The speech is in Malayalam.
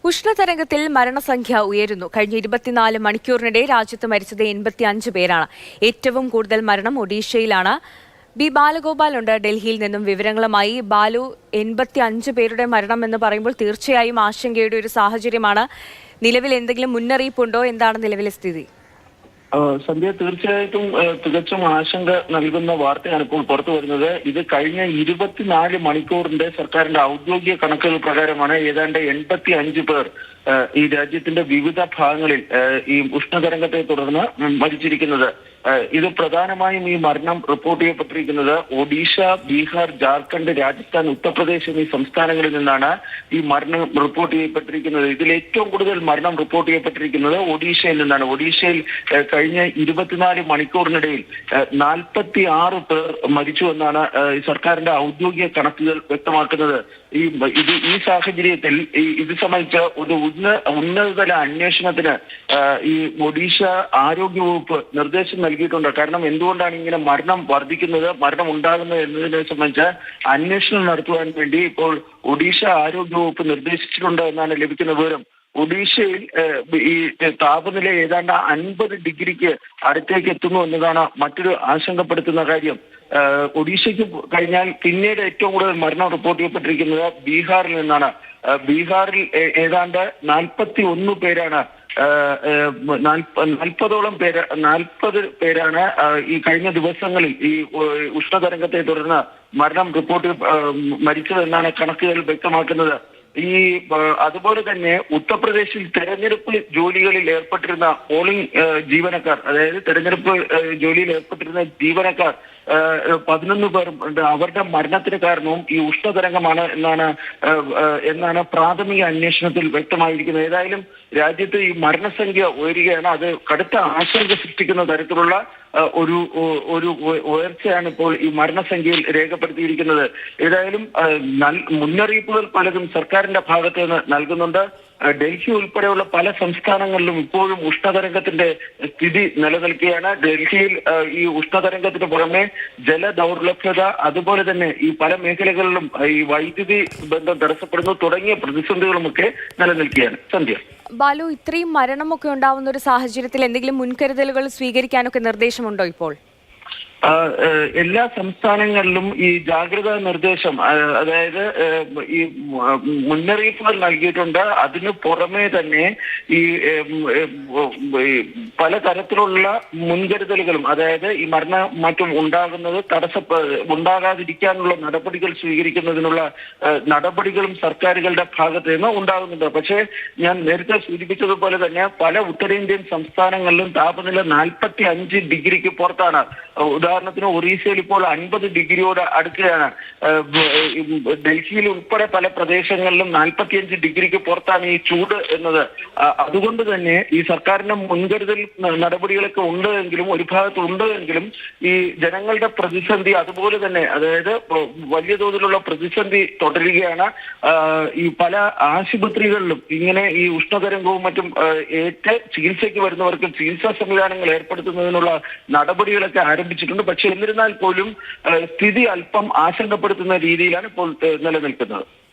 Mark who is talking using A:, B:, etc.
A: ഉഷ്ണതരംഗത്തിൽ മരണസംഖ്യ ഉയരുന്നു. കഴിഞ്ഞ 24 മണിക്കൂറിനിടെ രാജ്യത്ത് മരിച്ചത് 85 പേരാണ്. ഏറ്റവും കൂടുതൽ മരണം ഒഡീഷയിലാണ്. ബി ബാലഗോപാൽ ഉണ്ട് ഡൽഹിയിൽ നിന്നും വിവരങ്ങളുമായി. ബാലു, 85 പേരുടെ മരണം എന്ന് പറയുമ്പോൾ തീർച്ചയായും ആശങ്കയുടെ ഒരു സാഹചര്യമാണ്. നിലവിൽ എന്തെങ്കിലും മുന്നറിയിപ്പുണ്ടോ? എന്താണ് നിലവിലെ സ്ഥിതി?
B: സന്ധ്യ, തീർച്ചയായിട്ടും തികച്ചും ആശങ്ക നൽകുന്ന വാർത്തയാണ് ഇപ്പോൾ പുറത്തു വരുന്നത്. ഇത് കഴിഞ്ഞ 24 മണിക്കൂറിന്റെ സർക്കാരിന്റെ ഔദ്യോഗിക കണക്കുകൾ പ്രകാരമാണ് ഏതാണ്ട് 85 പേർ ഈ രാജ്യത്തിന്റെ വിവിധ ഭാഗങ്ങളിൽ ഈ ഉഷ്ണതരംഗത്തെ തുടർന്ന് മരിച്ചിരിക്കുന്നത്. ഇത് പ്രധാനമായും ഈ മരണം റിപ്പോർട്ട് ചെയ്യപ്പെട്ടിരിക്കുന്നത് ഒഡീഷ, ബീഹാർ, ജാർഖണ്ഡ്, രാജസ്ഥാൻ, ഉത്തർപ്രദേശ് എന്നീ സംസ്ഥാനങ്ങളിൽ നിന്നാണ് ഈ മരണം റിപ്പോർട്ട് ചെയ്യപ്പെട്ടിരിക്കുന്നത്. ഇതിൽ ഏറ്റവും കൂടുതൽ മരണം റിപ്പോർട്ട് ചെയ്യപ്പെട്ടിരിക്കുന്നത് ഒഡീഷയിൽ നിന്നാണ്. ഒഡീഷയിൽ കഴിഞ്ഞ 24 മണിക്കൂറിനിടയിൽ 46 പേർ മരിച്ചു എന്നാണ് സർക്കാരിന്റെ ഔദ്യോഗിക കണക്കുകൾ വ്യക്തമാക്കുന്നത്. ഈ സാഹചര്യത്തിൽ ഇത് സംബന്ധിച്ച ഒരു ഉന്നതതല അന്വേഷണത്തിന് ഈ ഒഡീഷ ആരോഗ്യവകുപ്പ് നിർദ്ദേശം നൽകിയിട്ടുണ്ട്. കാരണം എന്തുകൊണ്ടാണ് ഇങ്ങനെ മരണം വർദ്ധിക്കുന്നത്, മരണം ഉണ്ടാകുന്നത് എന്നതിനെ സംബന്ധിച്ച് അന്വേഷണം നടത്തുവാൻ വേണ്ടി ഇപ്പോൾ ഒഡീഷ ആരോഗ്യവകുപ്പ് നിർദ്ദേശിച്ചിട്ടുണ്ട് എന്നാണ് ലഭിക്കുന്ന വിവരം. ഒഡീഷയിൽ ഈ താപനില ഏതാണ്ട് 50 ഡിഗ്രിക്ക് അടുത്തേക്ക് എത്തുന്നു എന്നതാണ് മറ്റൊരു ആശങ്കപ്പെടുത്തുന്ന കാര്യം. ഒഡീഷയ്ക്ക് കഴിഞ്ഞാൽ പിന്നീട് ഏറ്റവും കൂടുതൽ മരണം റിപ്പോർട്ട് ചെയ്യപ്പെട്ടിരിക്കുന്നത് ബീഹാറിൽ നിന്നാണ്. ബീഹാറിൽ ഏതാണ്ട് 41 പേരാണ് 40 പേരാണ് ഈ കഴിഞ്ഞ ദിവസങ്ങളിൽ ഈ ഉഷ്ണതരംഗത്തെ തുടർന്ന് മരണം റിപ്പോർട്ട് മരിച്ചതെന്നാണ് കണക്കുകൾ വ്യക്തമാക്കുന്നത്. അതുപോലെ തന്നെ ഉത്തർപ്രദേശിൽ തെരഞ്ഞെടുപ്പ് ജോലികളിൽ ഏർപ്പെട്ടിരുന്ന പോളിംഗ് ജീവനക്കാർ, അതായത് തെരഞ്ഞെടുപ്പ് ജോലിയിൽ ഏർപ്പെട്ടിരുന്ന ജീവനക്കാർ 11 പേർ ഉണ്ട്. അവരുടെ മരണത്തിന് കാരണവും ഈ ഉഷ്ണതരംഗമാണ് എന്നാണ് പ്രാഥമിക അന്വേഷണത്തിൽ വ്യക്തമായിരിക്കുന്നത്. ഏതായാലും രാജ്യത്ത് ഈ മരണസംഖ്യ ഉയരുകയാണ്. അത് കടുത്ത ആശങ്ക സൃഷ്ടിക്കുന്ന തരത്തിലുള്ള ഒരു ഉയർച്ചയാണ് ഇപ്പോൾ ഈ മരണസംഖ്യയിൽ രേഖപ്പെടുത്തിയിരിക്കുന്നത്. ഏതായാലും മുന്നറിയിപ്പുകൾ പലതും സർക്കാരിന്റെ ഭാഗത്ത് നിന്ന് നൽകുന്നുണ്ട്. ഡൽഹി ഉൾപ്പെടെയുള്ള പല സംസ്ഥാനങ്ങളിലും ഇപ്പോഴും ഉഷ്ണതരംഗത്തിന്റെ സ്ഥിതി നിലനിൽക്കുകയാണ്. ഡൽഹിയിൽ ഈ ഉഷ്ണതരംഗത്തിന് പുറമെ ജലദൗർലഭ്യത, അതുപോലെ തന്നെ ഈ പല മേഖലകളിലും ഈ വൈദ്യുതി ബന്ധം തടസ്സപ്പെടുന്നു തുടങ്ങിയ പ്രതിസന്ധികളുമൊക്കെ നിലനിൽക്കുകയാണ്. സന്ധ്യ,
A: ബാലു, ഇത്രയും മരണമൊക്കെ ഉണ്ടാവുന്ന ഒരു സാഹചര്യത്തിൽ എന്തെങ്കിലും മുൻകരുതലുകൾ സ്വീകരിക്കാനൊക്കെ നിർദ്ദേശമുണ്ടോ ഇപ്പോൾ?
B: എല്ലാ സംസ്ഥാനങ്ങളിലും ഈ ജാഗ്രതാ നിർദ്ദേശം, അതായത് ഈ മുന്നറിയിപ്പുകൾ നൽകിയിട്ടുണ്ട്. അതിന് പുറമെ തന്നെ ഈ പലതരത്തിലുള്ള മുൻകരുതലുകളും, അതായത് ഈ മരണമാറ്റം ഉണ്ടാകുന്നത് ഉണ്ടാകാതിരിക്കാനുള്ള നടപടികൾ സ്വീകരിക്കുന്നതിനുള്ള നടപടികളും സർക്കാരുകളുടെ ഭാഗത്ത് നിന്ന് ഉണ്ടാകുന്നുണ്ട്. പക്ഷേ ഞാൻ നേരത്തെ സൂചിപ്പിച്ചതുപോലെ തന്നെ പല ഉത്തരേന്ത്യൻ സംസ്ഥാനങ്ങളിലും താപനില 45 ഡിഗ്രിക്ക് പുറത്താണ്. ഉദാഹരണത്തിന് ഒറീസയിൽ ഇപ്പോൾ 50 ഡിഗ്രിയോട് അടുക്കുകയാണ്. ഡൽഹിയിൽ ഉൾപ്പെടെ പല പ്രദേശങ്ങളിലും 45 ഡിഗ്രിക്ക് പുറത്താണ് ഈ ചൂട് എന്നത്. അതുകൊണ്ട് തന്നെ ഈ സർക്കാരിന്റെ മുൻകരുതൽ നടപടികളൊക്കെ ഉണ്ട് എങ്കിലും ഈ ജനങ്ങളുടെ പ്രതിസന്ധി അതുപോലെ തന്നെ, അതായത് വലിയ തോതിലുള്ള പ്രതിസന്ധി തുടരുകയാണ്. ഈ പല ആശുപത്രികളിലും ഇങ്ങനെ ഈ ഉഷ്ണതരംഗവും മറ്റും ഏറ്റ് ചികിത്സയ്ക്ക് വരുന്നവർക്ക് ചികിത്സാ സംവിധാനങ്ങൾ ഏർപ്പെടുത്തുന്നതിനുള്ള നടപടികളൊക്കെ ആരംഭിച്ചിട്ടുണ്ട്. പക്ഷെ എന്നിരുന്നാൽ പോലും സ്ഥിതി അല്പം ആശങ്കപ്പെടുത്തുന്ന രീതിയിലാണ് ഇപ്പോൾ നിലനിൽക്കുന്നത്.